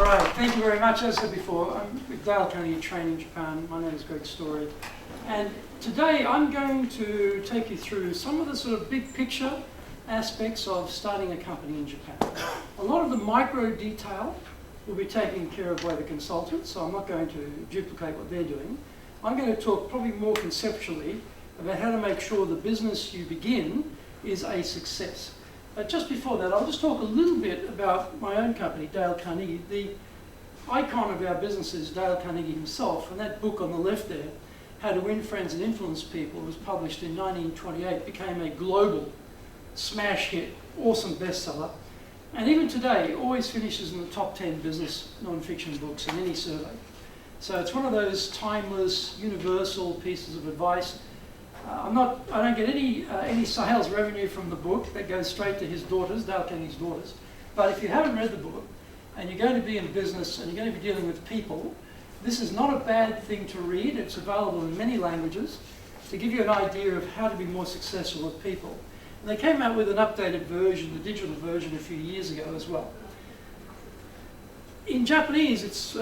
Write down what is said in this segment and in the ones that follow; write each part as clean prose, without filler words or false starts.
right, thank you very much. As I said before, I'm with Dale Carnegie Training Japan. My name is Greg Story. And today I'm going to take you through some of the sort of big picture aspects of starting a company in Japan. A lot of the micro detail will be taken care of by the consultants, so I'm not going to duplicate what they're doing. I'm going to talk probably more conceptually about how to make sure the business you begin is a success. Just before that, I'll just talk a little bit about my own company, Dale Carnegie. The icon of our business is Dale Carnegie himself, and that book on the left there, How to Win Friends and Influence People, was published in 1928, became a global smash hit, awesome bestseller, and even today always finishes in the top 10 business non-fiction books in any survey. So it's one of those timeless, universal pieces of advice. I don't get any sales revenue from the book. That goes straight to his daughters, Dale Carnegie's daughters. But if you haven't read the book and you're going to be in business and you're going to be dealing with people, this is not a bad thing to read. It's available in many languages to give you an idea of how to be more successful with people. And they came out with an updated version, the digital version, a few years ago as well. In Japanese, it's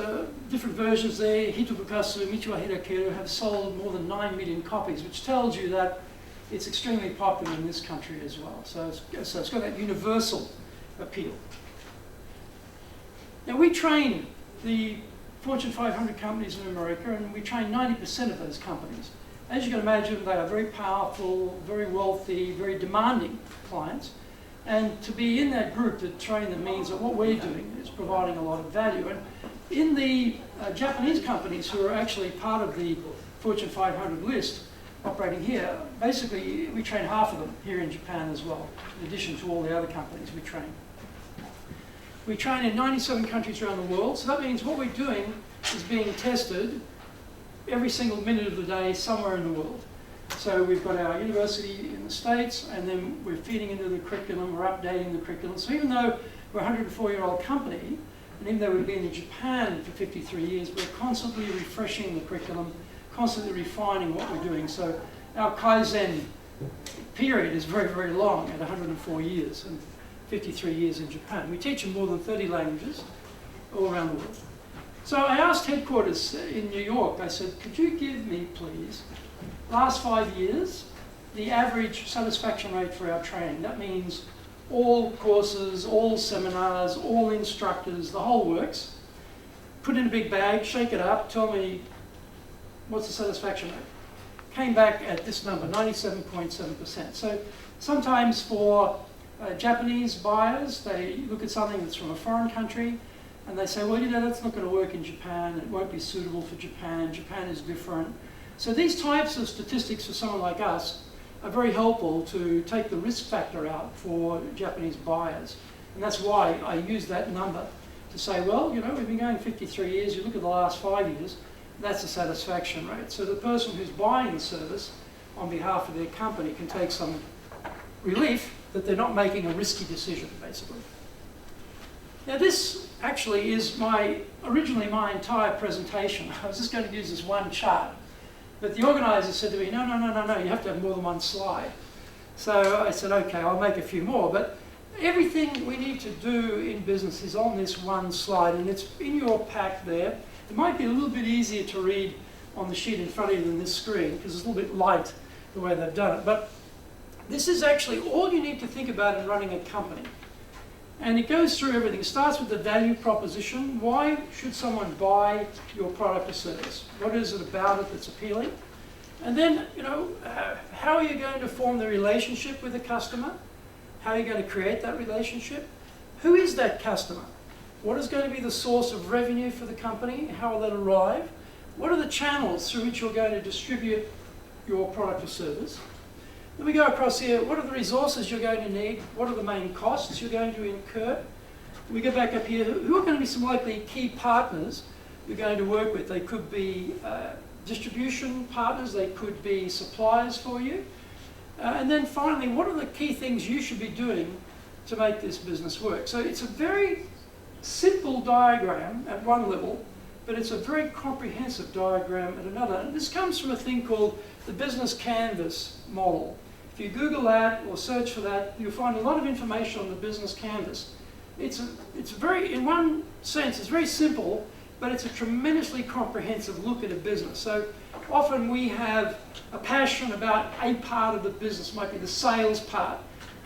different versions there. Hitobukasu, Michiwa Hirakeru have sold more than 9 million copies, which tells you that it's extremely popular in this country as well. So it's got that universal appeal. Now we train the Fortune 500 companies in America, and we train 90% of those companies. As you can imagine, they are very powerful, very wealthy, very demanding clients. And to be in that group to train them means that what we're doing is providing a lot of value. And in the Japanese companies who are actually part of the Fortune 500 list operating here, basically we train half of them here in Japan as well, in addition to all the other companies we train. We train in 97 countries around the world, so that means what we're doing is being tested every single minute of the day somewhere in the world. So we've got our university in the States, and then we're feeding into the curriculum, we're updating the curriculum. So even though we're a 104-year-old company, and even though we've been in Japan for 53 years, we're constantly refreshing the curriculum, constantly refining what we're doing. So our Kaizen period is very, very long at 104 years and 53 years in Japan. We teach in more than 30 languages all around the world. So I asked headquarters in New York, I said, could you give me, please, last 5 years, the average satisfaction rate for our training? That means all courses, all seminars, all instructors, the whole works. Put in a big bag, shake it up, tell me what's the satisfaction rate. Came back at this number, 97.7%. So sometimes for Japanese buyers, they look at something that's from a foreign country and they say, well, you know, that's not going to work in Japan, it won't be suitable for Japan, Japan is different. So these types of statistics for someone like us are very helpful to take the risk factor out for Japanese buyers. And that's why I use that number to say, well, you know, we've been going 53 years, you look at the last 5 years, that's the satisfaction rate. So the person who's buying the service on behalf of their company can take some relief that they're not making a risky decision, basically. Now this actually is originally my entire presentation. I was just going to use this one chart. But the organizer said to me, no, you have to have more than one slide. So I said, okay, I'll make a few more. But everything we need to do in business is on this one slide, and it's in your pack there. It might be a little bit easier to read on the sheet in front of you than this screen, because it's a little bit light the way they've done it. But this is actually all you need to think about in running a company. And it goes through everything. It starts with the value proposition. Why should someone buy your product or service? What is it about it that's appealing? And then, you know, how are you going to form the relationship with the customer? How are you going to create that relationship? Who is that customer? What is going to be the source of revenue for the company? How will that arrive? What are the channels through which you're going to distribute your product or service? Then we go across here, what are the resources you're going to need? What are the main costs you're going to incur? We go back up here, who are going to be some likely key partners you're going to work with? They could be distribution partners, they could be suppliers for you. And then finally, what are the key things you should be doing to make this business work? So it's a very simple diagram at one level, but it's a very comprehensive diagram at another. And this comes from a thing called the business canvas model. If you Google that or search for that, you'll find a lot of information on the business canvas. it's very, in one sense, it's very simple, but it's a tremendously comprehensive look at a business. So often we have a passion about a part of the business, might be the sales part.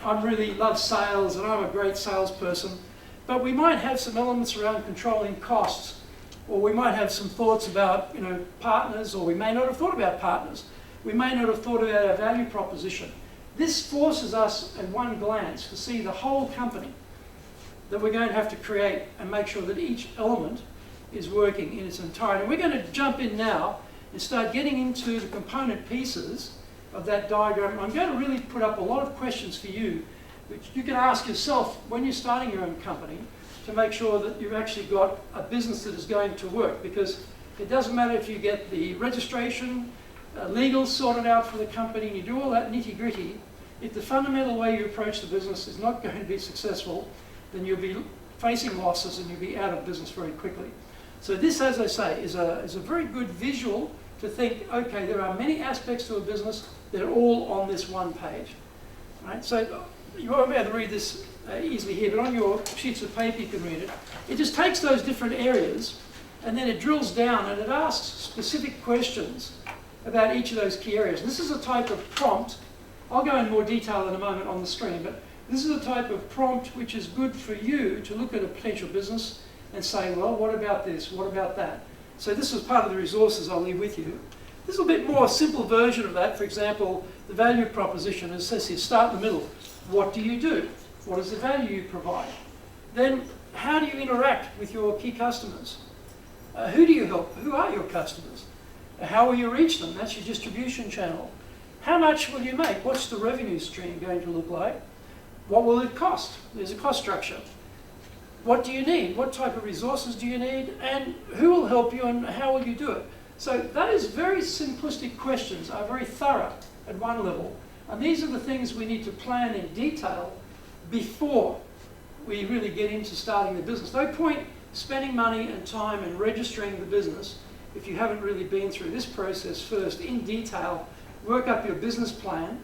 I really love sales and I'm a great salesperson, but we might have some elements around controlling costs, or we might have some thoughts about, partners, or we may not have thought about partners. We may not have thought about our value proposition. This forces us at one glance to see the whole company that we're going to have to create and make sure that each element is working in its entirety. And we're going to jump in now and start getting into the component pieces of that diagram. I'm going to really put up a lot of questions for you, which you can ask yourself when you're starting your own company to make sure that you've actually got a business that is going to work, because it doesn't matter if you get the registration, legal sorted out for the company, and you do all that nitty-gritty. If the fundamental way you approach the business is not going to be successful, then you'll be facing losses and you'll be out of business very quickly. So this, as I say, is a very good visual to think, okay, there are many aspects to a business that are all on this one page. Right? So you won't be able to read this easily here, but on your sheets of paper you can read it. It just takes those different areas and then it drills down and it asks specific questions about each of those key areas. And this is a type of prompt. I'll go in more detail in a moment on the screen, but this is a type of prompt which is good for you to look at a potential business and say, well, what about this? What about that? So this is part of the resources I'll leave with you. This is a bit more simple version of that. For example, the value proposition, it says here, start in the middle. What do you do? What is the value you provide? Then how do you interact with your key customers? Who do you help? Who are your customers? How will you reach them? That's your distribution channel. How much will you make? What's the revenue stream going to look like? What will it cost? There's a cost structure. What do you need? What type of resources do you need? And who will help you and how will you do it? So that is very simplistic questions, are very thorough at one level. And these are the things we need to plan in detail before we really get into starting the business. No point spending money and time and registering the business if you haven't really been through this process first in detail, work up your business plan,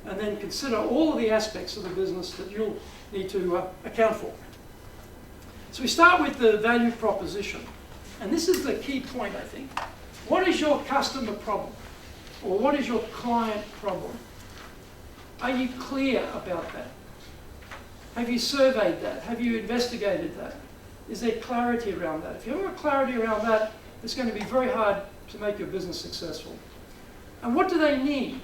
and then consider all of the aspects of the business that you'll need to account for. So we start with the value proposition. And this is the key point, I think. What is your customer problem? Or what is your client problem? Are you clear about that? Have you surveyed that? Have you investigated that? Is there clarity around that? If you haven't got clarity around that, it's going to be very hard to make your business successful. And what do they need?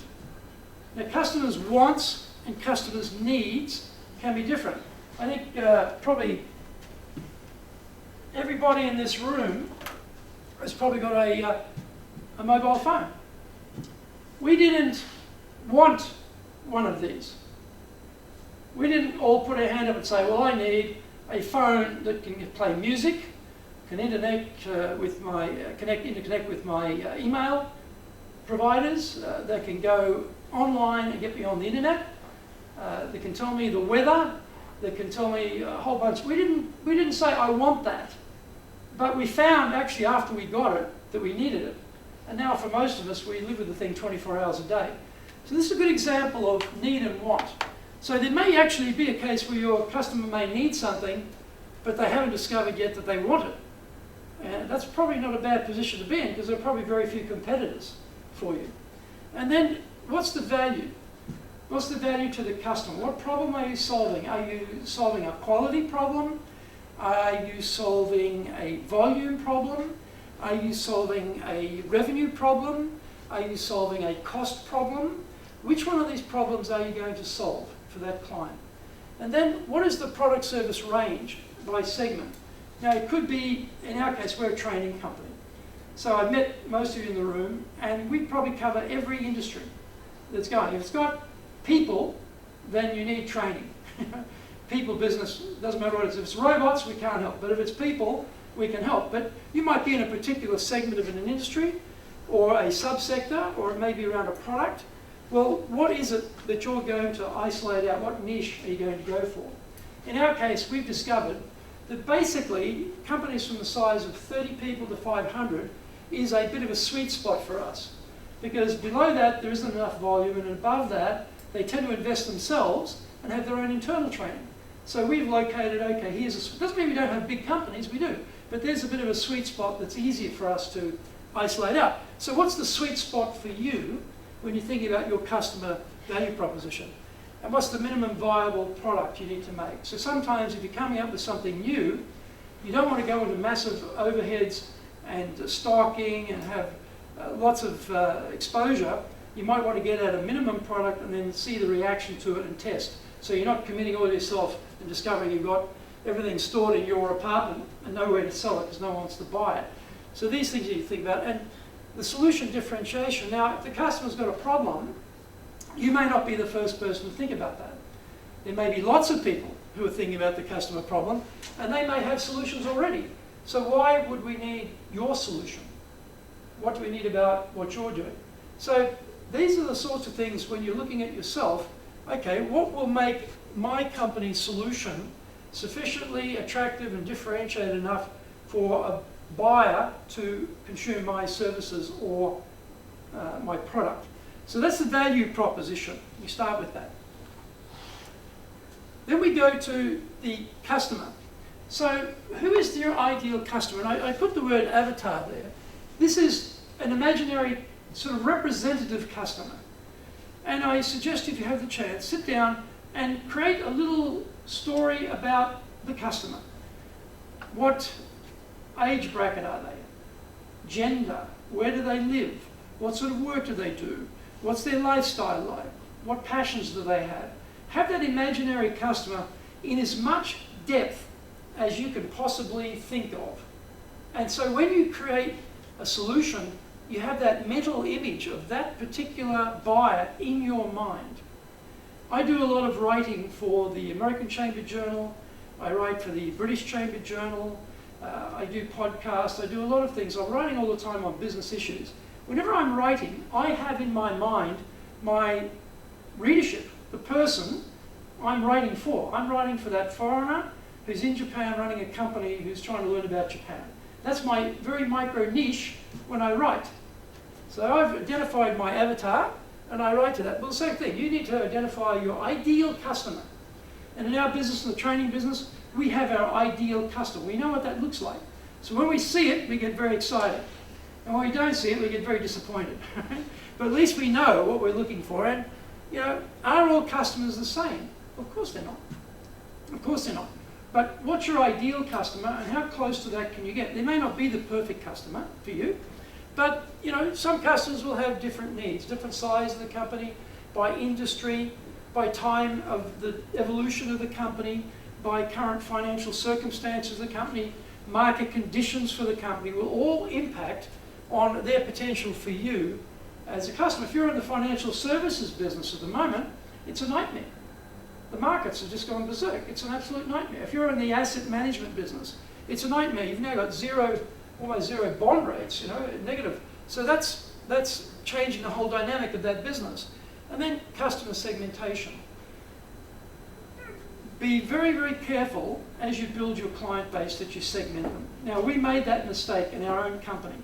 Now, customers' wants and customers' needs can be different. I think probably everybody in this room has probably got a mobile phone. We didn't want one of these. We didn't all put our hand up and say, well, I need a phone that can play music, can interconnect with my email providers, that can go online and get me on the internet, that can tell me the weather, that can tell me a whole bunch. We didn't say, I want that. But we found, actually, after we got it, that we needed it. And now, for most of us, we live with the thing 24 hours a day. So this is a good example of need and want. So there may actually be a case where your customer may need something, but they haven't discovered yet that they want it. And that's probably not a bad position to be in, because there are probably very few competitors for you. And then, what's the value? What's the value to the customer? What problem are you solving? Are you solving a quality problem? Are you solving a volume problem? Are you solving a revenue problem? Are you solving a cost problem? Which one of these problems are you going to solve for that client? And then, what is the product service range by segment? Now, it could be, in our case, we're a training company. So I've met most of you in the room, and we probably cover every industry that's going. If it's got people, then you need training. People business, doesn't matter what it is. If it's robots, we can't help. But if it's people, we can help. But you might be in a particular segment of an industry, or a subsector, or it may be around a product. Well, what is it that you're going to isolate out? What niche are you going to go for? In our case, we've discovered that basically companies from the size of 30 people to 500 is a bit of a sweet spot for us. Because below that, there isn't enough volume, and above that, they tend to invest themselves and have their own internal training. So we've located, okay, doesn't mean we don't have big companies, we do, but there's a bit of a sweet spot that's easier for us to isolate out. So what's the sweet spot for you when you're thinking about your customer value proposition? And what's the minimum viable product you need to make? So sometimes if you're coming up with something new, you don't want to go into massive overheads and stocking and have lots of exposure. You might want to get at a minimum product and then see the reaction to it and test. So you're not committing all yourself and discovering you've got everything stored in your apartment and nowhere to sell it because no one wants to buy it. So these things you think about. And the solution differentiation. Now, if the customer's got a problem, you may not be the first person to think about that. There may be lots of people who are thinking about the customer problem, and they may have solutions already. So why would we need your solution? What do we need about what you're doing? So these are the sorts of things when you're looking at yourself, okay, what will make my company's solution sufficiently attractive and differentiated enough for a buyer to consume my services or my product? So that's the value proposition. We start with that. Then we go to the customer. So who is your ideal customer? And I put the word avatar there. This is an imaginary sort of representative customer. And I suggest if you have the chance, sit down and create a little story about the customer. What age bracket are they? Gender? Where do they live? What sort of work do they do? What's their lifestyle like? What passions do they have? Have that imaginary customer in as much depth as you can possibly think of. And so when you create a solution, you have that mental image of that particular buyer in your mind. I do a lot of writing for the American Chamber Journal. I write for the British Chamber Journal. I do podcasts. I do a lot of things. I'm writing all the time on business issues. Whenever I'm writing, I have in my mind my readership, the person I'm writing for. I'm writing for that foreigner who's in Japan running a company who's trying to learn about Japan. That's my very micro niche when I write. So I've identified my avatar and I write to that. Well, the same thing, you need to identify your ideal customer. And in our business, in the training business, we have our ideal customer. We know what that looks like. So when we see it, we get very excited. And when we don't see it, we get very disappointed. But at least we know what we're looking for. And, you know, are all customers the same? Of course they're not. Of course they're not. But what's your ideal customer and how close to that can you get? There may not be the perfect customer for you, but, you know, some customers will have different needs, different size of the company, by industry, by time of the evolution of the company, by current financial circumstances of the company, market conditions for the company will all impact on their potential for you as a customer. If you're in the financial services business at the moment, it's a nightmare. The markets have just gone berserk. It's an absolute nightmare. If you're in the asset management business, it's a nightmare. You've now got almost zero bond rates, you know, negative. So that's changing the whole dynamic of that business. And then customer segmentation. Be very, very careful as you build your client base that you segment them. Now, we made that mistake in our own company.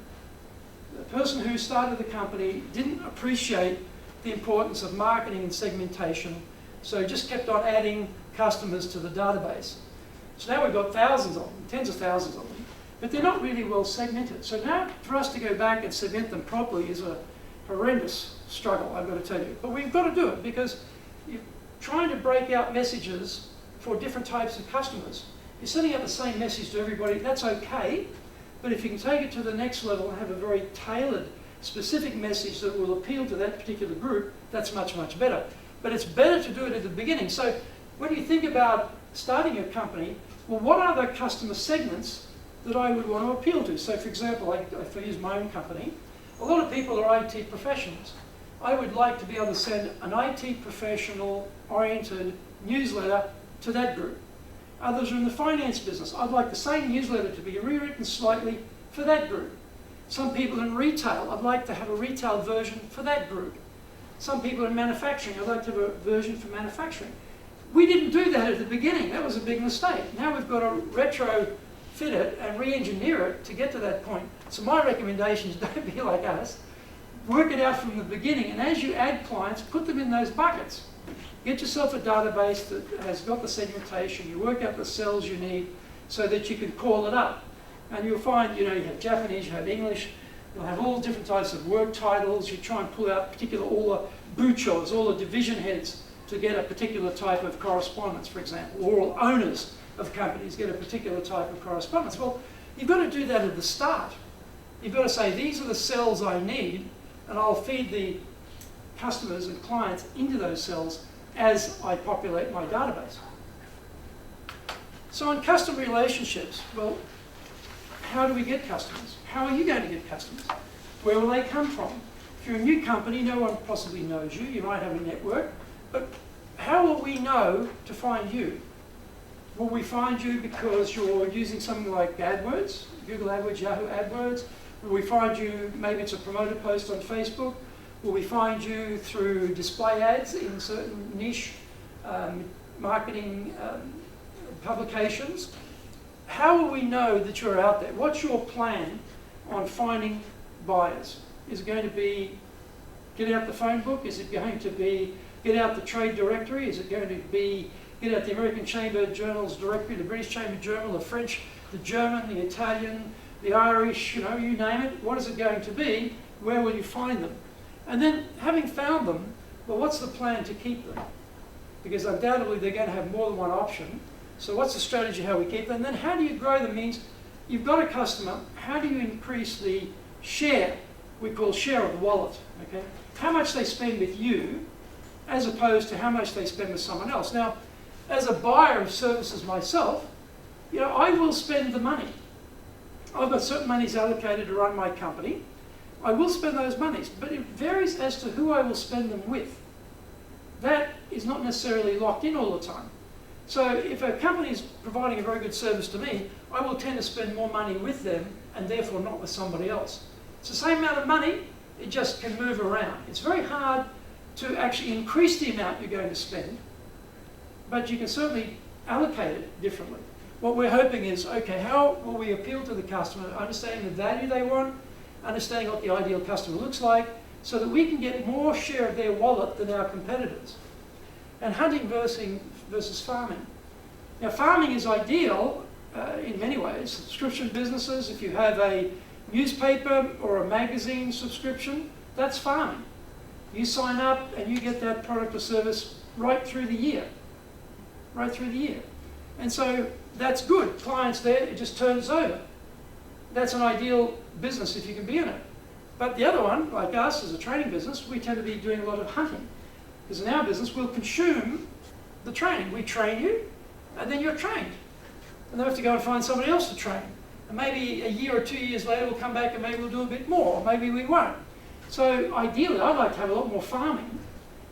The person who started the company didn't appreciate the importance of marketing and segmentation, so just kept on adding customers to the database. So now we've got thousands of them, tens of thousands of them, but they're not really well segmented. So now for us to go back and segment them properly is a horrendous struggle, I've got to tell you. But we've got to do it because you're trying to break out messages for different types of customers. You're sending out the same message to everybody, that's okay, but if you can take it to the next level and have a very tailored, specific message that will appeal to that particular group, that's much, much better. But it's better to do it at the beginning. So when you think about starting a company, well, what are the customer segments that I would want to appeal to? So for example, if I use my own company, a lot of people are IT professionals. I would like to be able to send an IT professional-oriented newsletter to that group. Others are in the finance business. I'd like the same newsletter to be rewritten slightly for that group. Some people in retail, I'd like to have a retail version for that group. Some people in manufacturing, I'd like to have a version for manufacturing. We didn't do that at the beginning. That was a big mistake. Now we've got to retrofit it and re-engineer it to get to that point. So my recommendation is don't be like us. Work it out from the beginning, and as you add clients, put them in those buckets. Get yourself a database that has got the segmentation. You work out the cells you need so that you can call it up. And you'll find, you have Japanese, you have English, you'll have all different types of work titles. You try and pull out all the buchos, all the division heads to get a particular type of correspondence, for example, or all owners of companies get a particular type of correspondence. Well, you've got to do that at the start. You've got to say, these are the cells I need, and I'll feed the customers and clients into those cells as I populate my database. So in customer relationships, well, how do we get customers? How are you going to get customers? Where will they come from? If you're a new company, no one possibly knows you. You might have a network. But how will we know to find you? Will we find you because you're using something like AdWords, Google AdWords, Yahoo AdWords? Will we find you, maybe it's a promoted post on Facebook? Will we find you through display ads in certain niche marketing publications? How will we know that you're out there? What's your plan on finding buyers? Is it going to be get out the phone book? Is it going to be get out the trade directory? Is it going to be get out the American Chamber Journals directory, the British Chamber Journal, the French, the German, the Italian, the Irish, you name it? What is it going to be? Where will you find them? And then, having found them, well, what's the plan to keep them? Because undoubtedly they're going to have more than one option. So what's the strategy how we keep them? And then how do you grow them? Means you've got a customer, how do you increase the share, we call share of the wallet, okay? How much they spend with you as opposed to how much they spend with someone else. Now, as a buyer of services myself, I will spend the money. I've got certain monies allocated to run my company. I will spend those monies, but it varies as to who I will spend them with. That is not necessarily locked in all the time. So if a company is providing a very good service to me, I will tend to spend more money with them and therefore not with somebody else. It's the same amount of money, it just can move around. It's very hard to actually increase the amount you're going to spend, but you can certainly allocate it differently. What we're hoping is, okay, how will we appeal to the customer, understanding the value they want, understanding what the ideal customer looks like, so that we can get more share of their wallet than our competitors. And hunting versus farming. Now, farming is ideal in many ways. Subscription businesses, if you have a newspaper or a magazine subscription, that's farming. You sign up and you get that product or service right through the year. Right through the year. And so that's good. Clients there, it just turns over. That's an ideal business if you can be in it. But the other one, like us as a training business, we tend to be doing a lot of hunting. Because in our business, we'll consume the training. We train you, and then you're trained. And then we have to go and find somebody else to train. And maybe a year or 2 years later, we'll come back and maybe we'll do a bit more, or maybe we won't. So ideally, I'd like to have a lot more farming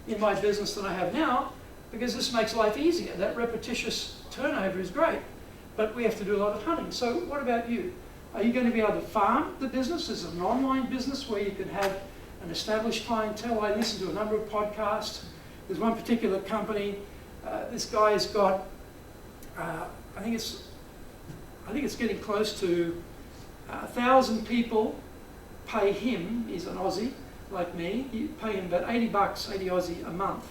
in my business than I have now, because this makes life easier. That repetitious turnover is great, but we have to do a lot of hunting. So what about you? Are you going to be able to farm the business? Is it an online business where you can have an established clientele? I listen to a number of podcasts. There's one particular company. This guy has got, I think it's getting close to 1,000 people pay him. He's an Aussie like me. You pay him about 80 bucks, 80 Aussie a month,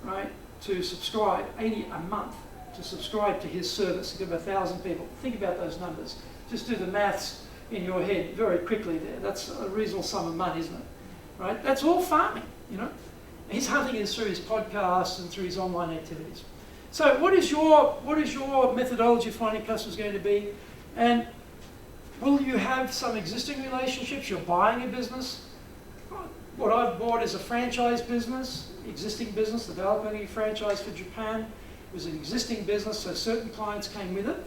right, to subscribe. 80 a month to subscribe to his service. Give 1,000 people. Think about those numbers. Just do the maths in your head very quickly there. That's a reasonable sum of money, isn't it? Right? That's all farming, His hunting is through his podcasts and through his online activities. So what is your methodology of finding customers going to be? And will you have some existing relationships? You're buying a business. What I've bought is a franchise business, existing business, developing a franchise for Japan. It was an existing business, so certain clients came with it.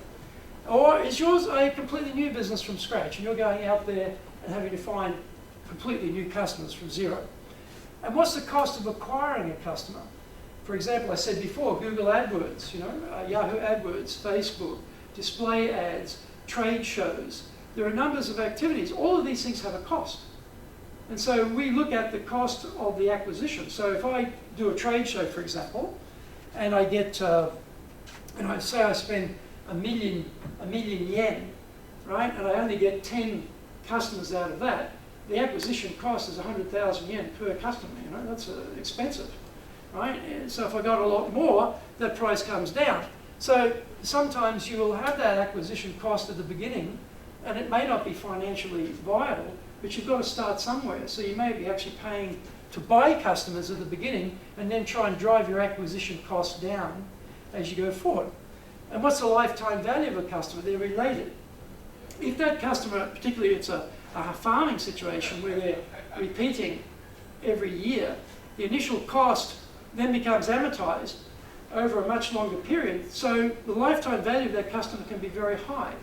Or is yours a completely new business from scratch, and you're going out there and having to find completely new customers from zero? And what's the cost of acquiring a customer? For example, I said before, Google AdWords, Yahoo AdWords, Facebook, display ads, trade shows. There are numbers of activities. All of these things have a cost. And so we look at the cost of the acquisition. So if I do a trade show, for example, and I get, say I spend a million yen, right, and I only get 10 customers out of that, the acquisition cost is 100,000 yen per customer. That's expensive. right? And so if I got a lot more, that price comes down. So sometimes you will have that acquisition cost at the beginning, and it may not be financially viable, but you've got to start somewhere. So you may be actually paying to buy customers at the beginning and then try and drive your acquisition costs down as you go forward. And what's the lifetime value of a customer? They're related. If that customer, particularly it's a farming situation where they're repeating every year, the initial cost then becomes amortized over a much longer period. So the lifetime value of that customer can be very high.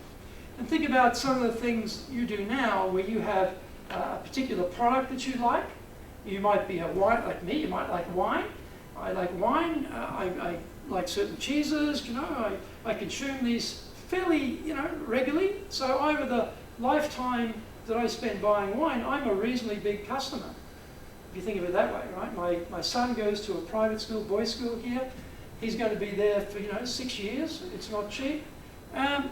And think about some of the things you do now where you have a particular product that you like. You might be a wine, like me, you might like wine. I like wine, I like certain cheeses, you know, I consume these fairly, regularly. So over the lifetime that I spend buying wine, I'm a reasonably big customer. If you think of it that way, right? My son goes to a private school, boys' school here. He's going to be there for, 6 years. It's not cheap.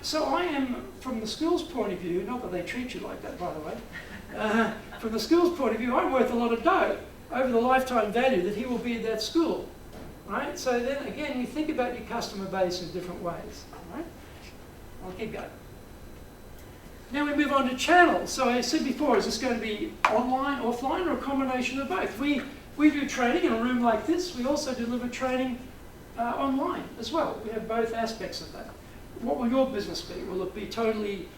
So I am, from the school's point of view, not that they treat you like that, by the way, from the school's point of view, I'm worth a lot of dough over the lifetime value that he will be at that school, right? So then, again, you think about your customer base in different ways, right? I'll keep going. Now we move on to channels. So I said before, is this going to be online, offline, or a combination of both? We do training in a room like this. We also deliver training online as well. We have both aspects of that. What will your business be? Will it be totally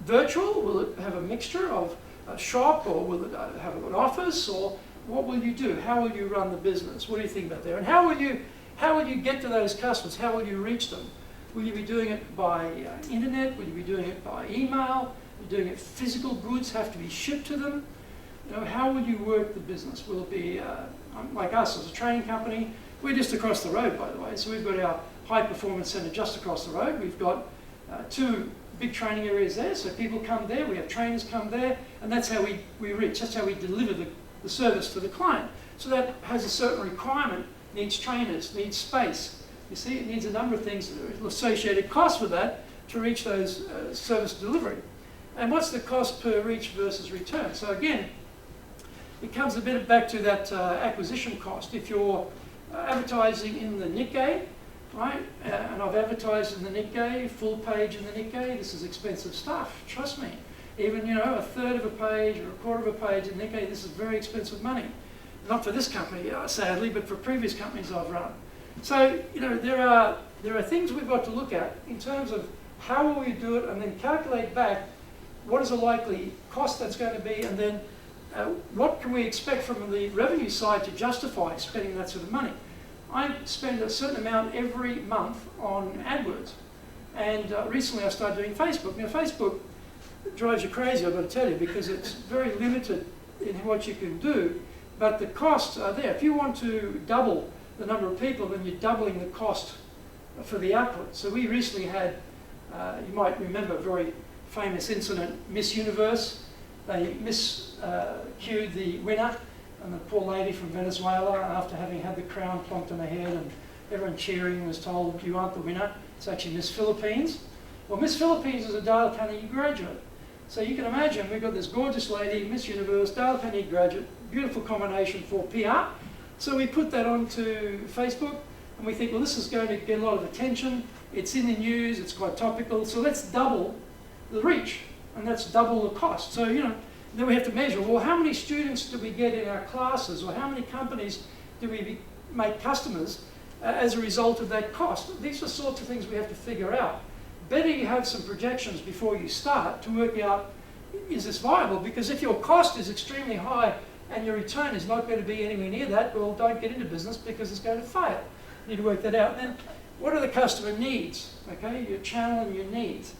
virtual? Will it have a mixture of a shop, or will it have an office? Or what will you do? How will you run the business? What do you think about there? And how will you get to those customers? How will you reach them? Will you be doing it by internet? Will you be doing it by email? Will you be doing it physical goods have to be shipped to them? How will you work the business? Will it be like us as a training company? We're just across the road, by the way. So we've got our high performance centre just across the road. We've got 2 big training areas there. So people come there, we have trainers come there, and that's how we reach. That's how we deliver the service to the client. So that has a certain requirement, needs trainers, needs space. You see, it needs a number of things, associated costs with that to reach those service delivery. And what's the cost per reach versus return? So again, it comes a bit back to that acquisition cost. If you're advertising in the Nikkei, right, and I've advertised in the Nikkei, full page in the Nikkei, this is expensive stuff, trust me. Even, a third of a page or a quarter of a page in Nikkei, this is very expensive money. Not for this company, sadly, but for previous companies I've run. So, there are things we've got to look at in terms of how will we do it, and then calculate back what is the likely cost that's going to be, and then what can we expect from the revenue side to justify spending that sort of money. I spend a certain amount every month on AdWords, and recently I started doing Facebook. Now Facebook drives you crazy, I've got to tell you, because it's very limited in what you can do, but the costs are there. If you want to double the number of people, then you're doubling the cost for the output. So we recently had, you might remember, a very famous incident, Miss Universe. They miscued the winner, and the poor lady from Venezuela, after having had the crown plonked on her head and everyone cheering, was told, you aren't the winner, it's actually Miss Philippines. Well, Miss Philippines is a Dale Carnegie graduate. So you can imagine, we've got this gorgeous lady, Miss Universe, Dale Carnegie graduate, beautiful combination for PR. So we put that onto Facebook, and we think, well, this is going to get a lot of attention. It's in the news, it's quite topical, so let's double the reach, and that's double the cost. So, then we have to measure, well, how many students do we get in our classes, or how many companies do we make customers as a result of that cost? These are sorts of things we have to figure out. Better you have some projections before you start to work out, is this viable? Because if your cost is extremely high and your return is not going to be anywhere near that, well, don't get into business because it's going to fail. You need to work that out. And then, what are the customer needs? Okay, your channel and your needs.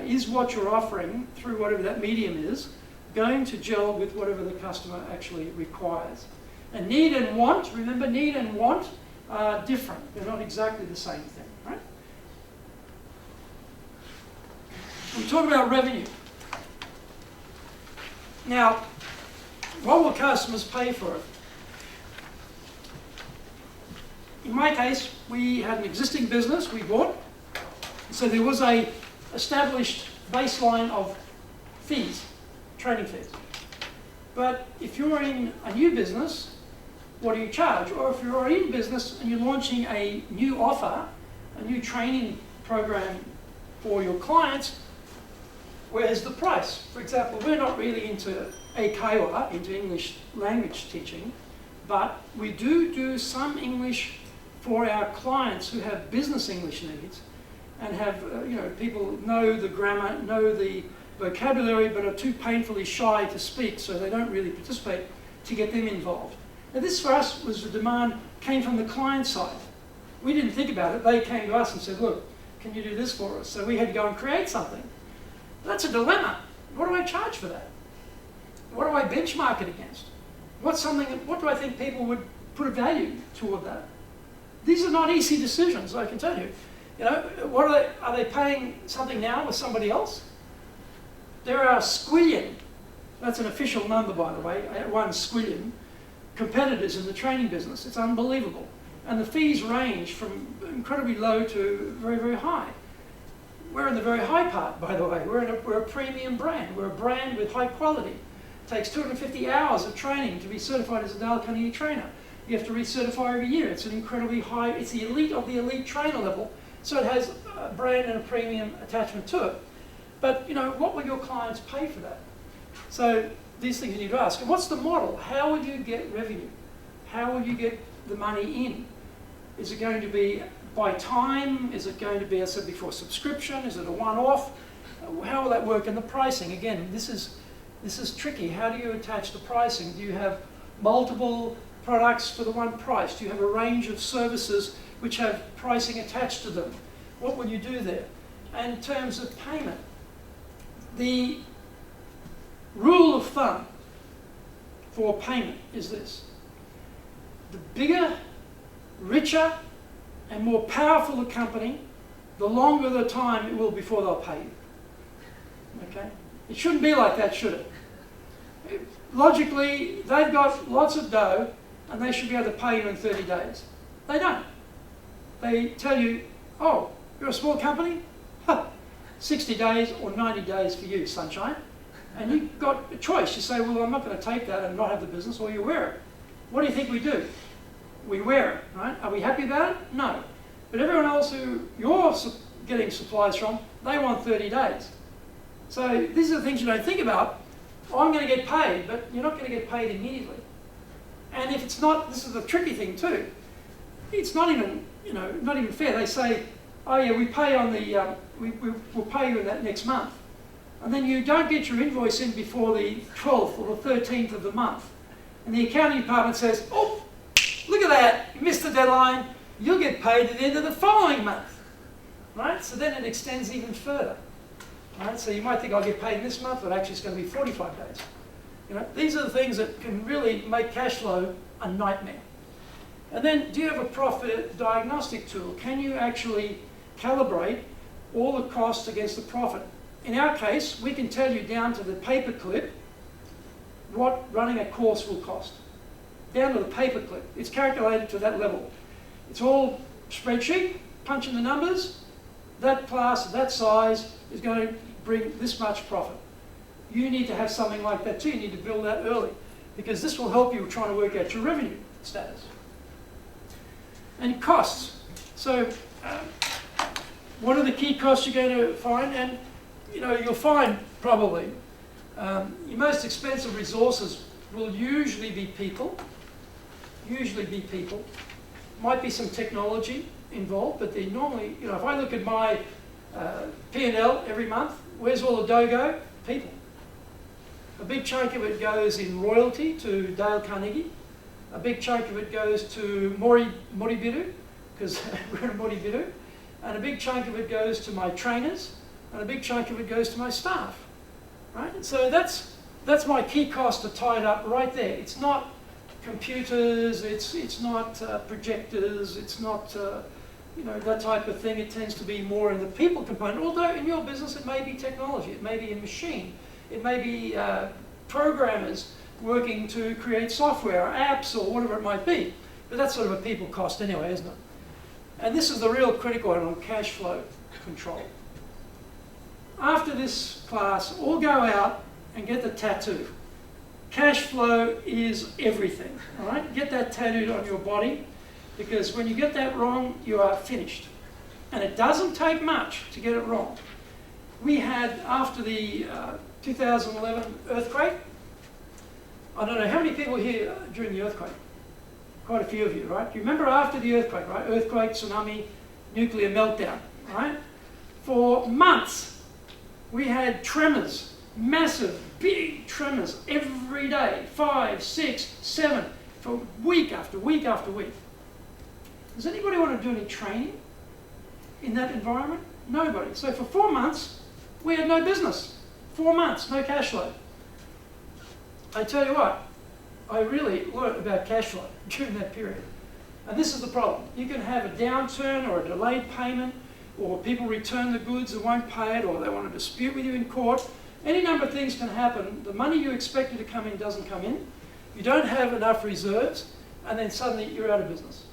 Is what you're offering through whatever that medium is going to gel with whatever the customer actually requires? And need and want, remember, need and want are different. They're not exactly the same thing, right? We talk about revenue. Now, what will customers pay for it? In my case, we had an existing business we bought, so there was a established baseline of fees, training fees. But if you're in a new business, what do you charge? Or if you're already in business and you're launching a new offer, a new training program for your clients, where's the price? For example, we're not really into AKWA, into English language teaching, but we do some English for our clients who have business English needs and have, people know the grammar, know the vocabulary, but are too painfully shy to speak, so they don't really participate, to get them involved. Now this for us was the demand came from the client side. We didn't think about it. They came to us and said, look, can you do this for us? So we had to go and create something. That's a dilemma. What do I charge for that? What do I benchmark it against? What do I think people would put a value toward that? These are not easy decisions, I can tell you. Are they paying something now with somebody else? There are squillion, that's an official number by the way, 1 squillion competitors in the training business. It's unbelievable. And the fees range from incredibly low to very, very high. We're in the very high part, by the way. We're a premium brand. We're a brand with high quality. It takes 250 hours of training to be certified as a Dale Carnegie trainer. You have to recertify every year. It's an incredibly high, it's the elite of the elite trainer level. So it has a brand and a premium attachment to it. But, what will your clients pay for that? So these things you need to ask. And what's the model? How will you get revenue? How will you get the money in? Is it going to be by time? Is it going to be, as I said before, subscription? Is it a one-off? How will that work? And the pricing, again, this is tricky. How do you attach the pricing? Do you have multiple products for the one price? Do you have a range of services which have pricing attached to them? What will you do there? And in terms of payment, the rule of thumb for payment is this. The bigger, richer, and more powerful the company, the longer the time it will before they'll pay you. Okay? It shouldn't be like that, should it? Logically, they've got lots of dough and they should be able to pay you in 30 days. They don't. They tell you, oh, you're a small company? 60 days or 90 days for you, sunshine. And you've got a choice. You say, well, I'm not going to take that and not have the business, or you wear it. What do you think we do? We wear it, right? Are we happy about it? No. But everyone else who you're getting supplies from, they want 30 days. So these are the things you don't think about. Oh, I'm going to get paid, but you're not going to get paid immediately. And if it's not, this is the tricky thing too. It's not even, not even fair. They say, oh yeah, we pay on the, we'll pay you in that next month. And then you don't get your invoice in before the 12th or the 13th of the month. And the accounting department says, oh, look at that, you missed the deadline, you'll get paid at the end of the following month. Right? So then it extends even further. Right? So you might think I'll get paid this month, but actually it's going to be 45 days. These are the things that can really make cash flow a nightmare. And then, do you have a profit diagnostic tool? Can you actually calibrate all the costs against the profit? In our case, we can tell you down to the paperclip what running a course will cost. Down to the paperclip. It's calculated to that level. It's all spreadsheet, punch in the numbers. That class, that size is going to bring this much profit. You need to have something like that too. You need to build that early, because this will help you trying to work out your revenue status. And costs. So what are the key costs you're going to find? And you'll find probably your most expensive resources will usually be people. Might be some technology involved, but they're normally, if I look at my P&L every month, where's all the dough go? People. A big chunk of it goes in royalty to Dale Carnegie. A big chunk of it goes to Moribiru, because we're in Moribiru. And a big chunk of it goes to my trainers. And a big chunk of it goes to my staff. Right? And so that's my key costs are tied up right there. It's not computers, it's not projectors, it's not that type of thing. It tends to be more in the people component. Although in your business it may be technology, it may be a machine, it may be programmers working to create software or apps or whatever it might be. But that's sort of a people cost anyway, isn't it? And this is the real critical one on cash flow control. After this class, all go out and get the tattoo. Cash flow is everything, all right? Get that tattooed on your body, because when you get that wrong, you are finished. And it doesn't take much to get it wrong. We had, after the 2011 earthquake, I don't know, how many people were here during the earthquake? Quite a few of you, right? You remember after the earthquake, right? Earthquake, tsunami, nuclear meltdown, right? For months, we had tremors, massive, big tremors every day, 5, 6, 7, for week after week after week. Does anybody want to do any training in that environment? Nobody. So for 4 months, we had no business. 4 months, no cash flow. I tell you what, I really learned about cash flow during that period. And this is the problem. You can have a downturn or a delayed payment, or people return the goods and won't pay it, or they want to dispute with you in court. Any number of things can happen. The money you expected to come in doesn't come in. You don't have enough reserves, and then suddenly you're out of business.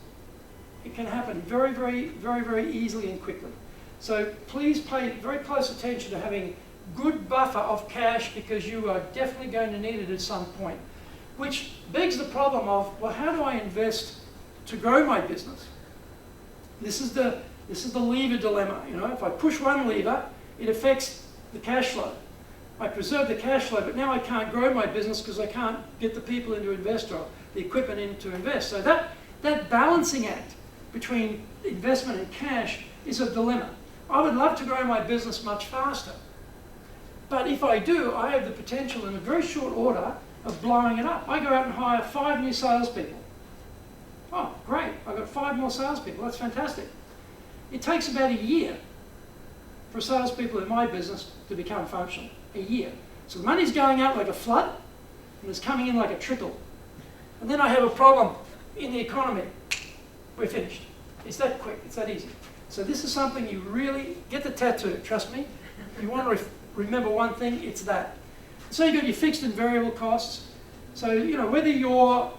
It can happen very, very, very, very easily and quickly. So please pay very close attention to having good buffer of cash, because you are definitely going to need it at some point. Which begs the problem of, well, how do I invest to grow my business? This is the lever dilemma. You know, if I push one lever, it affects the cash flow. I preserve the cash flow, but now I can't grow my business because I can't get the people in to invest or the equipment in to invest. So that balancing act between investment and cash is a dilemma. I would love to grow my business much faster. But if I do, I have the potential in a very short order of blowing it up. I go out and hire 5 new salespeople. Oh, great, I've got 5 more salespeople, that's fantastic. It takes about a year for salespeople in my business to become functional, a year. So the money's going out like a flood, and it's coming in like a trickle. And then I have a problem in the economy. We're finished. It's that quick, it's that easy. So this is something you really, get the tattoo, trust me. You want to remember one thing, it's that. So you've got your fixed and variable costs. So, you know, whether you're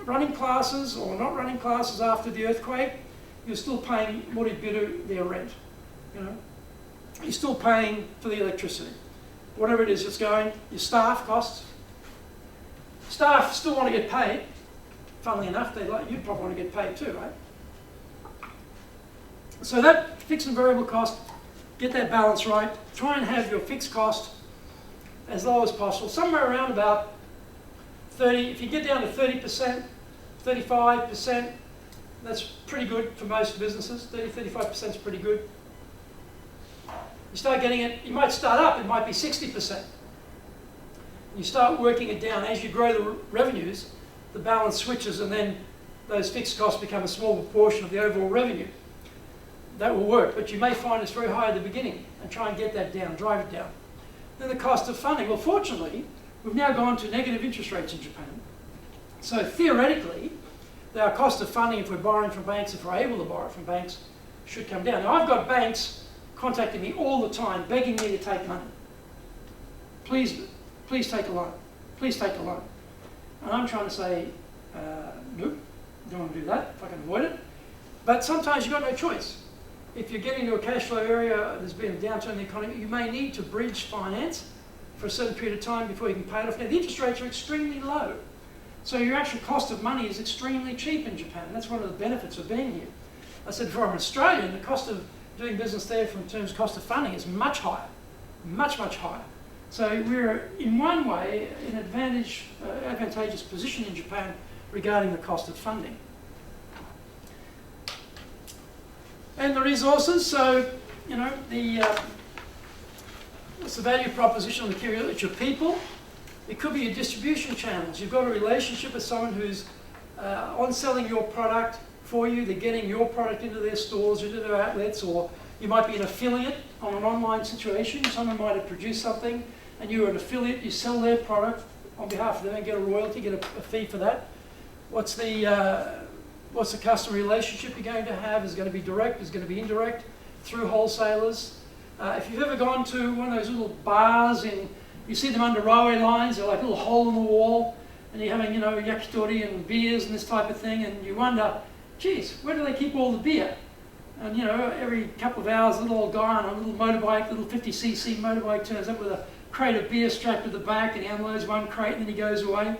running classes or not running classes after the earthquake, you're still paying Muri Biru their rent. You know, you're still paying for the electricity. Whatever it is that's going, your staff costs. Staff still want to get paid. Funnily enough, you'd probably want to get paid too, right? So that fixed and variable cost, get that balance right. Try and have your fixed cost as low as possible, somewhere around about 30. If you get down to 30%, 35%, that's pretty good for most businesses. 30-35% is pretty good. You start getting it, you might start up, it might be 60%. You start working it down. As you grow the revenues, the balance switches, and then those fixed costs become a small proportion of the overall revenue. That will work, but you may find it's very high at the beginning, and try and get that down, drive it down. Then the cost of funding. Well, fortunately, we've now gone to negative interest rates in Japan. So theoretically, our cost of funding, if we're borrowing from banks, if we're able to borrow from banks, should come down. Now, I've got banks contacting me all the time, begging me to take money. Please take a loan. Please take a loan. And I'm trying to say, nope, don't want to do that if I can avoid it. But sometimes you've got no choice. If you're getting to a cash flow area, there's been a downturn in the economy, you may need to bridge finance for a certain period of time before you can pay it off. Now, the interest rates are extremely low. So your actual cost of money is extremely cheap in Japan. That's one of the benefits of being here. I said before, I'm Australian, the cost of doing business there from terms of cost of funding is much higher, much, much higher. So we're, in one way, in an advantageous position in Japan regarding the cost of funding. And the resources, so, you know, what's the value proposition of the key? It's your people. It could be your distribution channels. You've got a relationship with someone who's on selling your product for you. They're getting your product into their stores, into their outlets, or you might be an affiliate on an online situation. Someone might have produced something and you're an affiliate. You sell their product on behalf of them and get a royalty, get a fee for that. What's the customer relationship you're going to have? Is it going to be direct? Is it going to be indirect? Through wholesalers? If you've ever gone to one of those little bars you see them under railway lines, they're like a little hole in the wall, and you're having, you know, yakitori and beers and this type of thing, and you wonder, geez, where do they keep all the beer? And, you know, every couple of hours, a little old guy on a little motorbike, little 50cc motorbike turns up with a crate of beer strapped to the back and he unloads one crate and then he goes away.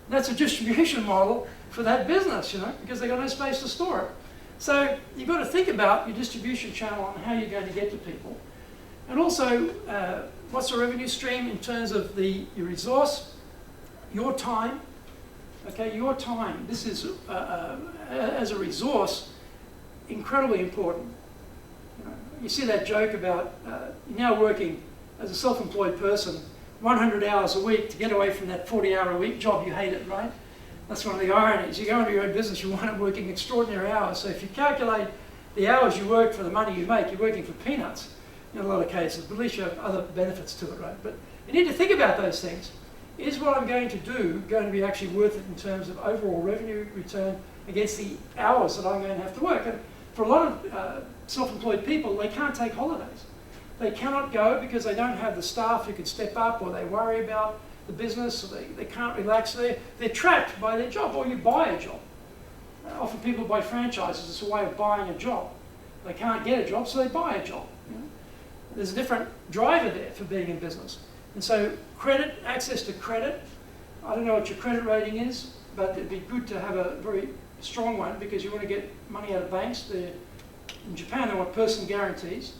That's a distribution model for that business, you know, because they've got no space to store it. So you've got to think about your distribution channel and how you're going to get to people. And also, what's the revenue stream in terms of your resource, your time. Okay, your time. This is, as a resource, incredibly important. You see that joke about you're now working as a self-employed person 100 hours a week to get away from that 40-hour-a-week job you hated, right? That's one of the ironies. You go into your own business, you wind up working extraordinary hours. So if you calculate the hours you work for the money you make, you're working for peanuts in a lot of cases, but at least you have other benefits to it, right? But you need to think about those things. Is what I'm going to do going to be actually worth it in terms of overall revenue return against the hours that I'm going to have to work? And for a lot of self-employed people, they can't take holidays. They cannot go because they don't have the staff who can step up, or they worry about the business, or they can't relax. They're trapped by their job, or you buy a job. Often people buy franchises. It's a way of buying a job. They can't get a job, so they buy a job. You know? There's a different driver there for being in business. And so credit, access to credit, I don't know what your credit rating is, but it'd be good to have a very strong one because you want to get money out of banks. In Japan, they want personal guarantees.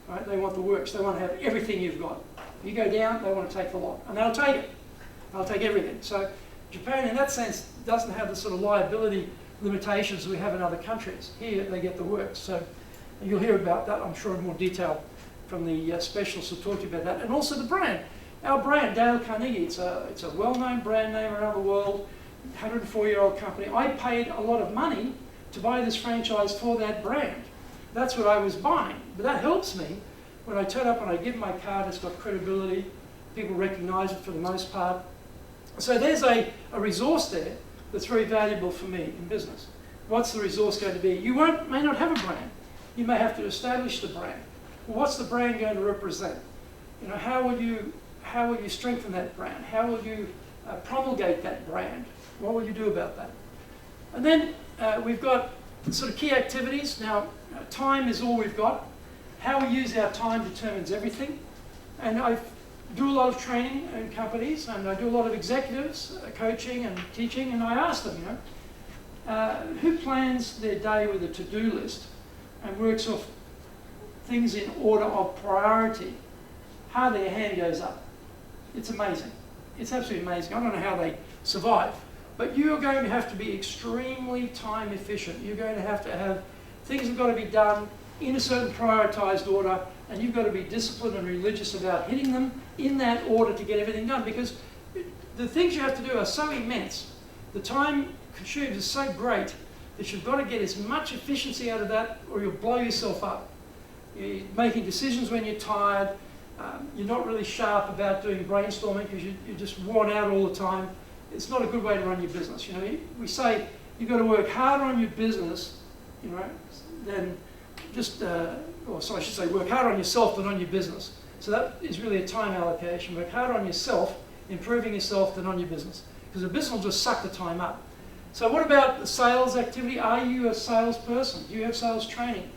Right? They want the works. They want to have everything you've got. You go down, they want to take the lot. And they'll take it. They'll take everything. So Japan, in that sense, doesn't have the sort of liability limitations we have in other countries. Here, they get the works. So you'll hear about that, I'm sure, in more detail from the specialists who talk to you about that. And also the brand. Our brand, Dale Carnegie, it's a well-known brand name around the world, 104-year-old company. I paid a lot of money to buy this franchise for that brand. That's what I was buying. But that helps me when I turn up and I give my card, it's got credibility. People recognize it for the most part. So there's a resource there that's very valuable for me in business. What's the resource going to be? You may not have a brand. You may have to establish the brand. Well, what's the brand going to represent? You know, how will you strengthen that brand? How will you promulgate that brand? What will you do about that? And then we've got sort of key activities. Now, time is all we've got. How we use our time determines everything. And I do a lot of training in companies, and I do a lot of executives coaching and teaching, and I ask them, you know, who plans their day with a to-do list and works off things in order of priority? Hardly a hand goes up. It's amazing. It's absolutely amazing. I don't know how they survive. But you're going to have to be extremely time efficient. You're going to have things have got to be done in a certain prioritized order, and you've got to be disciplined and religious about hitting them in that order to get everything done, because the things you have to do are so immense. The time consumed is so great that you've got to get as much efficiency out of that, or you'll blow yourself up. You're making decisions when you're tired. You're not really sharp about doing brainstorming because you're just worn out all the time. It's not a good way to run your business. You know, we say you've got to work harder on your business, you know, than just, I should say, work harder on yourself than on your business. So that is really a time allocation. Work harder on yourself, improving yourself, than on your business, because the business will just suck the time up. So what about the sales activity? Are you a salesperson? Do you have sales training?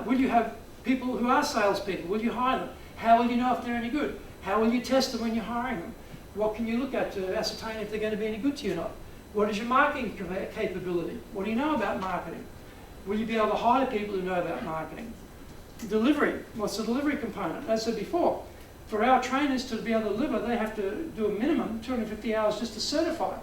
Will you have people who are salespeople? Will you hire them? How will you know if they're any good? How will you test them when you're hiring them? What can you look at to ascertain if they're going to be any good to you or not? What is your marketing capability? What do you know about marketing? Will you be able to hire people who know about marketing? Delivery. What's the delivery component? As I said before, for our trainers to be able to deliver, they have to do a minimum 250 hours just to certify.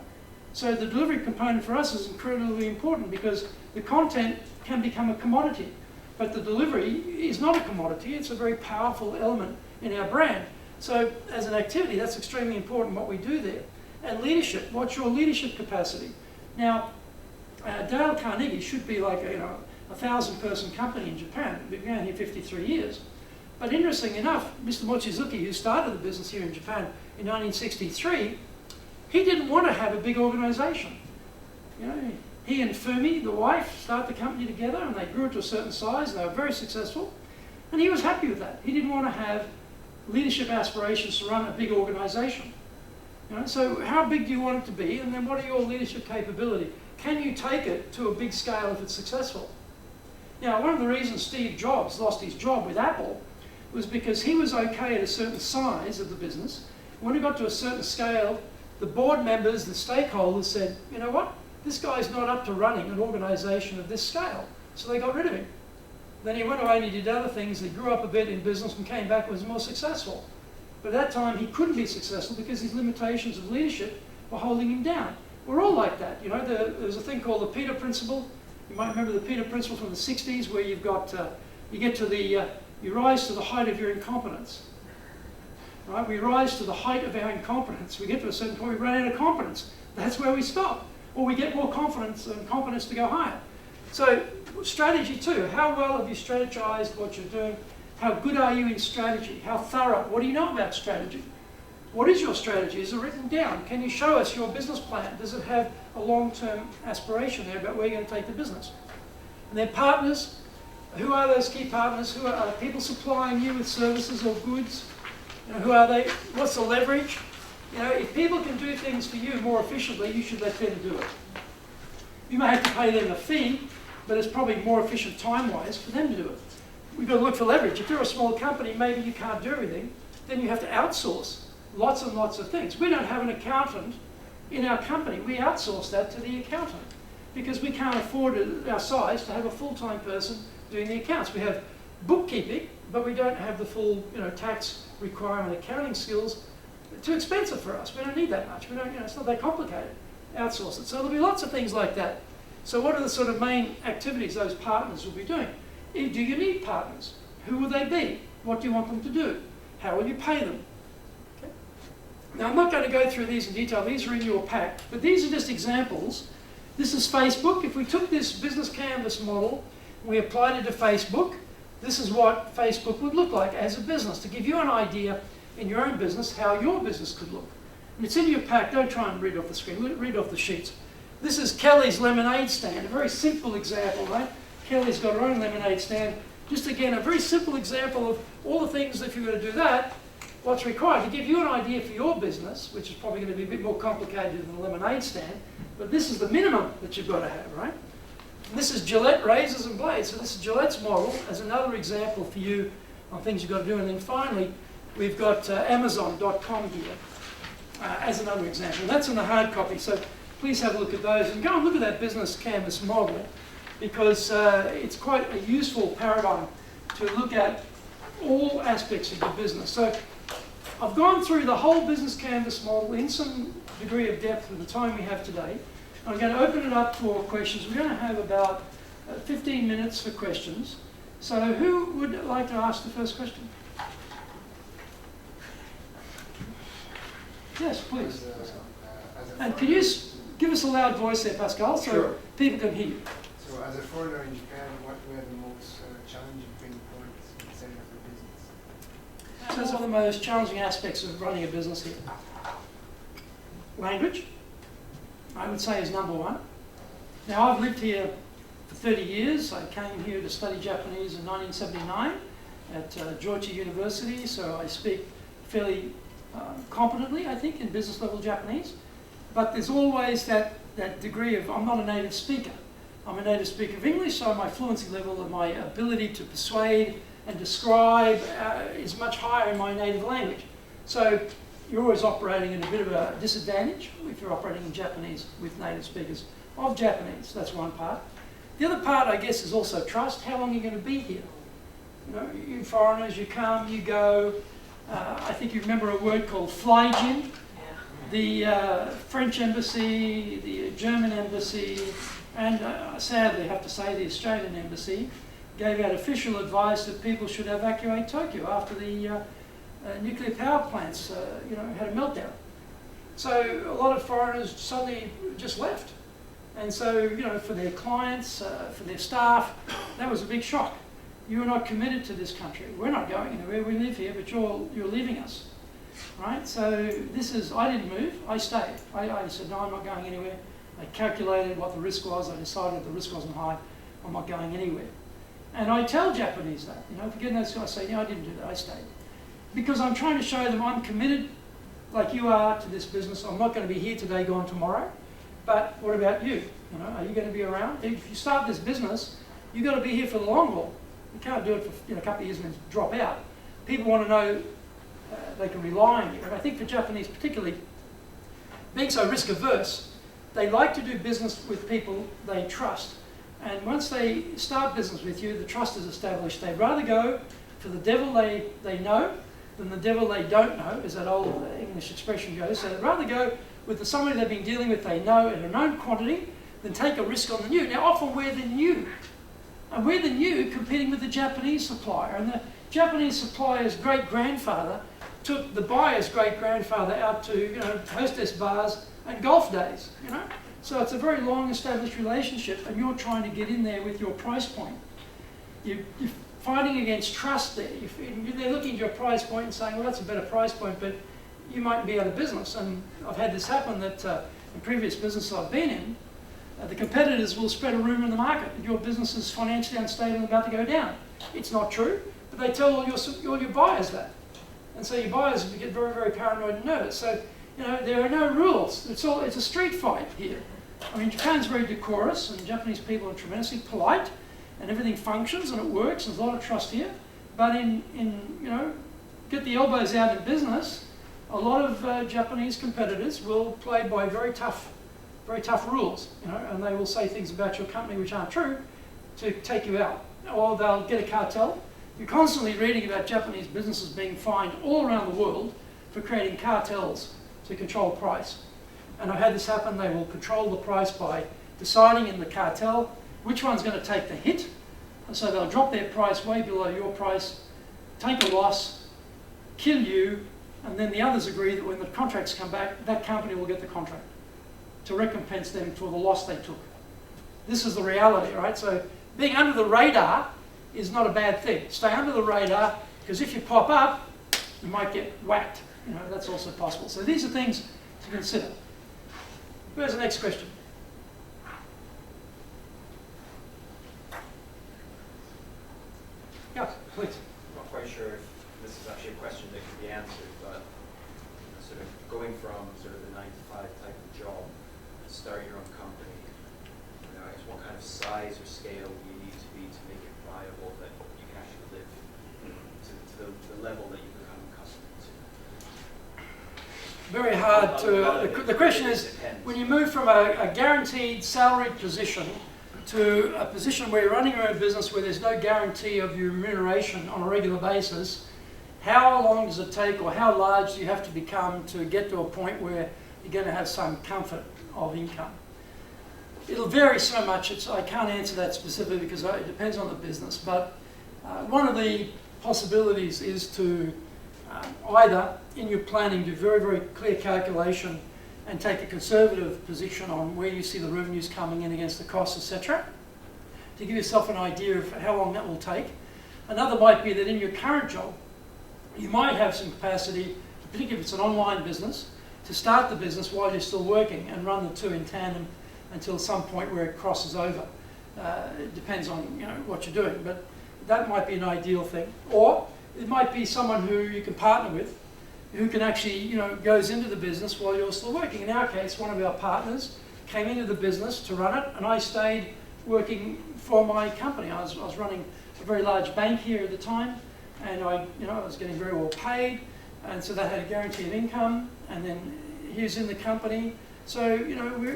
So the delivery component for us is incredibly important because the content can become a commodity. But the delivery is not a commodity, it's a very powerful element in our brand. So as an activity, that's extremely important what we do there. And leadership, what's your leadership capacity? Now, Dale Carnegie should be like a 1,000-person company in Japan. We've been here 53 years. But interestingly enough, Mr. Mochizuki, who started the business here in Japan in 1963, he didn't want to have a big organization. You know, he and Fumi, the wife, started the company together, and they grew to a certain size, and they were very successful. And he was happy with that. He didn't want to have leadership aspirations to run a big organization. You know, so how big do you want it to be, and then what are your leadership capability? Can you take it to a big scale if it's successful? Now, one of the reasons Steve Jobs lost his job with Apple was because he was okay at a certain size of the business. When it got to a certain scale, the board members, the stakeholders said, you know what, this guy's not up to running an organisation of this scale. So they got rid of him. Then he went away and he did other things. He grew up a bit in business and came back and was more successful. But at that time, he couldn't be successful because his limitations of leadership were holding him down. We're all like that. You know, there's a thing called the Peter Principle. You might remember the Peter Principle from the 60s, where you've got, you rise to the height of your incompetence. Right? We rise to the height of our incompetence. We get to a certain point, we run out of competence. That's where we stop. Or we get more confidence and competence to go higher. So strategy too. How well have you strategized what you're doing? How good are you in strategy? How thorough? What do you know about strategy? What is your strategy? Is it written down? Can you show us your business plan? Does it have a long-term aspiration there about where you're going to take the business? And then partners. Who are those key partners? Who are people supplying you with services or goods? You know, who are they? What's the leverage? You know, if people can do things for you more efficiently, you should let them do it. You may have to pay them a fee, but it's probably more efficient time-wise for them to do it. We've got to look for leverage. If you're a small company, maybe you can't do everything, then you have to outsource lots and lots of things. We don't have an accountant in our company. We outsource that to the accountant because we can't afford at our size to have a full-time person doing the accounts. We have bookkeeping, but we don't have the full, tax requirement accounting skills. Too expensive for us. We don't need that much. We don't, it's not that complicated. Outsource it. So there'll be lots of things like that. So what are the sort of main activities those partners will be doing? Do you need partners? Who will they be? What do you want them to do? How will you pay them? Okay. Now I'm not going to go through these in detail. These are in your pack. But these are just examples. This is Facebook. If we took this business canvas model and we applied it to Facebook, this is what Facebook would look like as a business, to give you an idea in your own business how your business could look. And it's in your pack. Don't try and read off the screen. Read off the sheets. This is Kelly's lemonade stand, a very simple example, right? Kelly's got her own lemonade stand. Just again, a very simple example of all the things, if you're going to do that, what's required. To give you an idea for your business, which is probably going to be a bit more complicated than a lemonade stand, but this is the minimum that you've got to have, right? And this is Gillette razors and blades. So this is Gillette's model as another example for you on things you've got to do. And then finally, we've got Amazon.com here as another example. That's in the hard copy. So please have a look at those and go and look at that business canvas model, because it's quite a useful paradigm to look at all aspects of your business. So I've gone through the whole business canvas model in some degree of depth with the time we have today. I'm going to open it up for questions. We're going to have about 15 minutes for questions. So who would like to ask the first question? Yes, please. And can you give us a loud voice there, Pascal, so people can hear you? So as a foreigner in Japan, what were the most challenging pain points in setting up a business? So those are the most challenging aspects of running a business here. Language, I would say, is number one. Now, I've lived here for 30 years. I came here to study Japanese in 1979 at Georgia University, so I speak fairly competently, I think, in business level Japanese. But there's always that degree of, I'm not a native speaker. I'm a native speaker of English, so my fluency level and my ability to persuade and describe is much higher in my native language. So you're always operating at a bit of a disadvantage if you're operating in Japanese with native speakers of Japanese. That's one part. The other part, I guess, is also trust. How long are you going to be here? You foreigners, you come, you go. I think you remember a word called fly-gin. The French embassy, the German embassy, and sadly I have to say the Australian embassy gave out official advice that people should evacuate Tokyo after the nuclear power plants had a meltdown. So a lot of foreigners suddenly just left. And so, for their clients, for their staff, that was a big shock. You are not committed to this country. We're not going anywhere. We live here, but you're leaving us. Right? So I didn't move, I stayed. I said, no, I'm not going anywhere. I calculated what the risk was. I decided the risk wasn't high. I'm not going anywhere. And I tell Japanese that. If you get those guys say, I didn't do that, I stayed. Because I'm trying to show them I'm committed, like you are, to this business. I'm not going to be here today, gone tomorrow. But what about you? Are you going to be around? If you start this business, you've got to be here for the long haul. You can't do it for a couple of years and then drop out. people want to know they can rely on you. And I think for Japanese particularly, being so risk averse, they like to do business with people they trust. And once they start business with you, the trust is established. They'd rather go for the devil they know than the devil they don't know, as that old English expression goes. So they'd rather go with somebody they've been dealing with they know at a known quantity than take a risk on the new. Now often we're the new. And we're the new competing with the Japanese supplier. And the Japanese supplier's great-grandfather took the buyer's great-grandfather out to, hostess bars and golf days, So it's a very long-established relationship, and you're trying to get in there with your price point. You're fighting against trust there. They're looking at your price point and saying, well, that's a better price point, but you might be out of business. And I've had this happen that in previous businesses I've been in, the competitors will spread a rumour in the market that your business is financially unstable and about to go down. It's not true, but they tell all your buyers that. And so your buyers get very, very paranoid and nervous. So, there are no rules. It's a street fight here. I mean, Japan's very decorous, and Japanese people are tremendously polite, and everything functions and it works. There's a lot of trust here. But in get the elbows out in business, a lot of Japanese competitors will play by very tough rules, and they will say things about your company which aren't true to take you out. Or they'll get a cartel. You're constantly reading about Japanese businesses being fined all around the world for creating cartels to control price. And I've had this happen. They will control the price by deciding in the cartel which one's going to take the hit. And so they'll drop their price way below your price, take a loss, kill you, and then the others agree that when the contracts come back, that company will get the contract to recompense them for the loss they took. This is the reality, right? So being under the radar is not a bad thing. Stay under the radar, because if you pop up, you might get whacked. That's also possible. So these are things to consider. Where's the next question? Yeah, please. I'm not quite sure if this is actually a question that can be answered, but sort of going from sort of the 9-to-5 type of job to start your own company, I guess what kind of size or scale do you need to be to make it viable that you can actually live to the level that you become accustomed to? Very hard to... The question is, when you move from a guaranteed salaried position to a position where you're running your own business where there's no guarantee of your remuneration on a regular basis, how long does it take, or how large do you have to become to get to a point where you're going to have some comfort of income? It'll vary so much, I can't answer that specifically because it depends on the business, but one of the possibilities is to either, in your planning, do very, very clear calculation and take a conservative position on where you see the revenues coming in against the costs, etc., to give yourself an idea of how long that will take. Another might be that in your current job, you might have some capacity, particularly if it's an online business, to start the business while you're still working and run the two in tandem until some point where it crosses over. It depends on what you're doing, but that might be an ideal thing. Or it might be someone who you can partner with, who can actually, goes into the business while you're still working. In our case, one of our partners came into the business to run it, and I stayed working for my company. I was running a very large bank here at the time, and I was getting very well paid, and so that had a guarantee of income, and then he was in the company. So,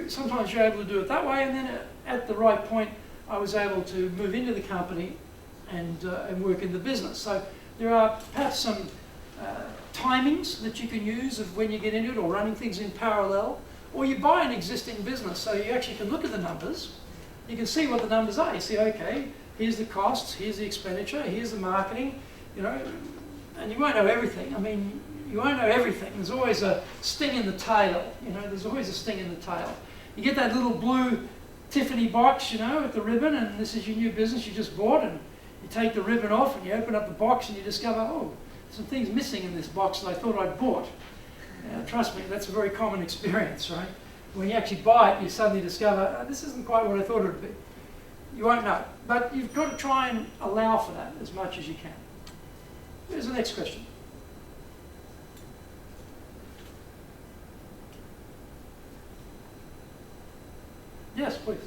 sometimes you're able to do it that way, and then at the right point, I was able to move into the company and work in the business. So there are perhaps some timings that you can use of when you get into it, or running things in parallel, or you buy an existing business so you actually can look at the numbers. You can see what the numbers are. You see, okay, here's the costs, here's the expenditure, here's the marketing, and you won't know everything. I mean, you won't know everything. There's always a sting in the tail, there's always a sting in the tail. You get that little blue Tiffany box, with the ribbon, and this is your new business you just bought, and you take the ribbon off and you open up the box and you discover, oh, some things missing in this box that I thought I'd bought. Trust me, that's a very common experience, right? When you actually buy it, you suddenly discover, oh, this isn't quite what I thought it would be. You won't know. But you've got to try and allow for that as much as you can. Here's the next question. Yes, please.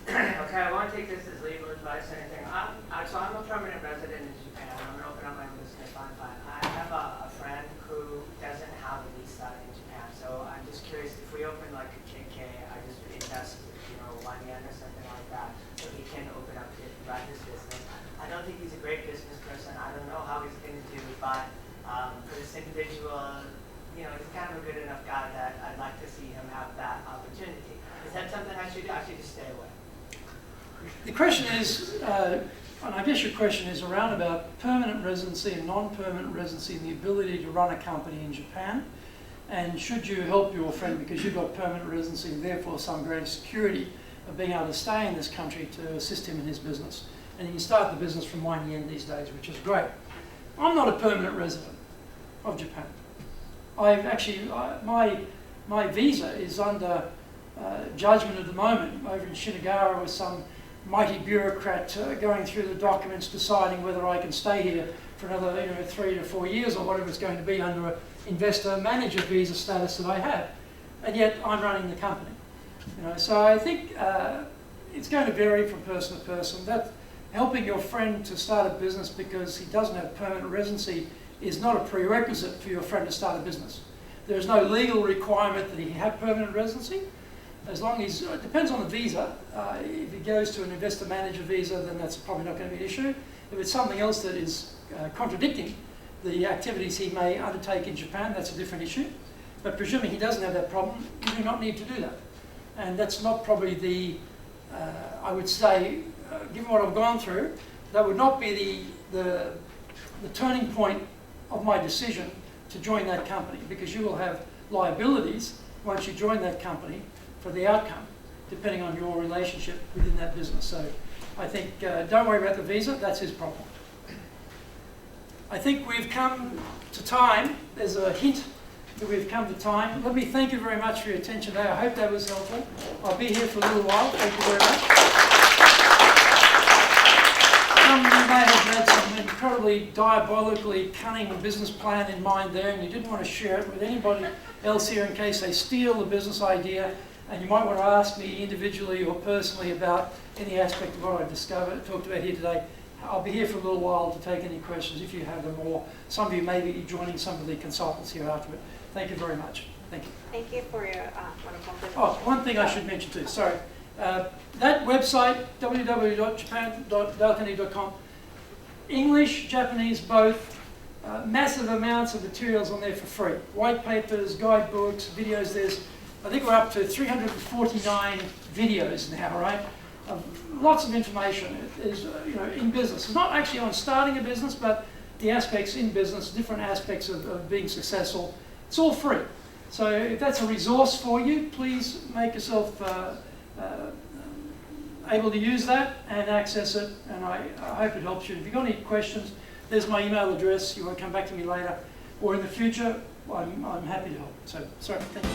Okay, Okay, I won't take this as legal advice or anything. So I'm a permanent resident in Japan. I'm going to open up my own business fine. I have a friend who doesn't have a visa in Japan, so I'm just curious if we open like a KK, I just invest, you know, 1 yen or something like that, so he can open up run his business. I don't think he's a great business person. I don't know how he's going to do, but for this individual, you know, he's kind of a good enough guy that I'd like to see him have that opportunity. Is that something I should do? I should just stay away. The question is, and I guess your question is around about permanent residency and non-permanent residency and the ability to run a company in Japan. And should you help your friend because you've got permanent residency and therefore some greater security of being able to stay in this country to assist him in his business. And he can start the business from 1 yen these days, which is great. I'm not a permanent resident of Japan. I've actually, my visa is under judgment at the moment over in Shinagawa with some mighty bureaucrat going through the documents deciding whether I can stay here for another 3 to 4 years or whatever it's going to be under an investor manager visa status that I have. And yet I'm running the company. So I think it's going to vary from person to person. That helping your friend to start a business because he doesn't have permanent residency is not a prerequisite for your friend to start a business. There is no legal requirement that he have permanent residency. As long as, it depends on the visa. If he goes to an investor manager visa, then that's probably not going to be an issue. If it's something else that is contradicting the activities he may undertake in Japan, that's a different issue. But presuming he doesn't have that problem, you do not need to do that. And that's not probably the, I would say, given what I've gone through, that would not be the turning point of my decision to join that company, because you will have liabilities once you join that company for the outcome, depending on your relationship within that business. So I think don't worry about the visa, that's his problem. I think we've come to time. There's a hint that we've come to time. Let me thank you very much for your attention today. I hope that was helpful. I'll be here for a little while. Thank you very much. Some of you may have had some incredibly diabolically cunning business plan in mind there, and you didn't want to share it with anybody else here in case they steal the business idea. And you might want to ask me individually or personally about any aspect of what I've talked about here today. I'll be here for a little while to take any questions if you have them, or some of you may be joining some of the consultants here after it. Thank you very much. Thank you. Thank you for your wonderful presentation. Oh, one thing I should mention too, sorry. That website, www.japan.balcony.com, English, Japanese, both, massive amounts of materials on there for free. White papers, guidebooks, videos. I think we're up to 349 videos now, right? Lots of information is, in business. It's not actually on starting a business, but the aspects in business, different aspects of being successful. It's all free. So if that's a resource for you, please make yourself able to use that and access it. And I hope it helps you. If you've got any questions, there's my email address. You want to come back to me later or in the future, I'm happy to help. So, sorry, thank you.